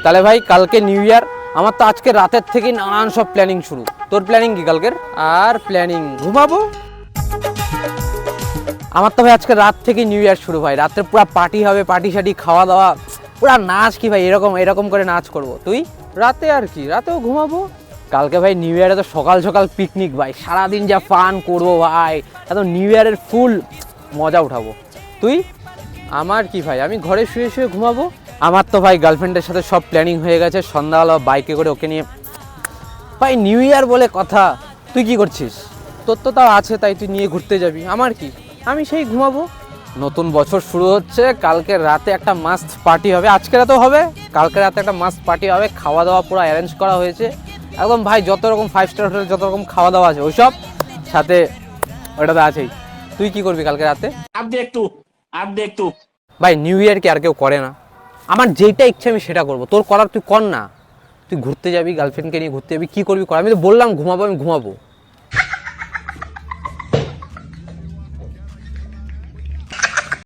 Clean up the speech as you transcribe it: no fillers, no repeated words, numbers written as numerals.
তাহলে ভাই কালকে নিউ ইয়ার, আমার তো আজকে রাতের থেকেই নানান সব প্ল্যানিং শুরু। তোর প্ল্যানিং কি কালকের? আর প্ল্যানিং ঘুমাবো। আমার তো ভাই আজকে রাত থেকে নিউ ইয়ার শুরু ভাই, রাত্রে পুরো পার্টি হবে, পার্টি শাটি খাওয়া দাওয়া, পুরো নাচ কি ভাই, এরকম এরকম করে নাচ করব। তুই? রাতে আর কি, রাতেও ঘুমাবো। কালকে ভাই নিউ ইয়ারে তো সকাল সকাল পিকনিক ভাই, সারাদিন যা ফান করবো ভাই, একদম নিউ ইয়ারের ফুল মজা উঠাবো। তুই? আমার কি ভাই, আমি ঘরে শুয়ে শুয়ে ঘুমাবো। আমার তো ভাই গার্লফ্রেন্ডের সাথে সব প্ল্যানিং হয়ে গেছে, সন্ধ্যাবেলা বাইকে করে ওকে নিয়ে ভাই নিউ ইয়ার বলে কথা। তুই কি করছিস? তোর তো তাও আছে, তাই তুই নিয়ে ঘুরতে যাবি, আমার কি, আমি সেই ঘুমাবো। নতুন বছর শুরু হচ্ছে, কালকে রাতে একটা মাস্ট পার্টি হবে, আজকে রাতেও হবে, কালকে রাতে একটা মাস্ট পার্টি হবে, খাওয়া দাওয়া পুরো অ্যারেঞ্জ করা হয়েছে একদম ভাই, যত রকম 5 স্টার হোটেল যত রকম খাওয়া দাওয়া আছে ওইসব সাথে ওটাতে আছেই। তুই কি করবি কালকে রাতে? आप देख तू ভাই নিউ ইয়ার কি আর কেউ করে না? আমার যেটা ইচ্ছে আমি সেটা করবো, তোর করার তুই কর না। তুই ঘুরতে যাবি, গার্লফ্রেন্ডকে নিয়ে ঘুরতে যাবি, কি করবি কর, আমি তো বললাম ঘুমাবো, আমি ঘুমাবো।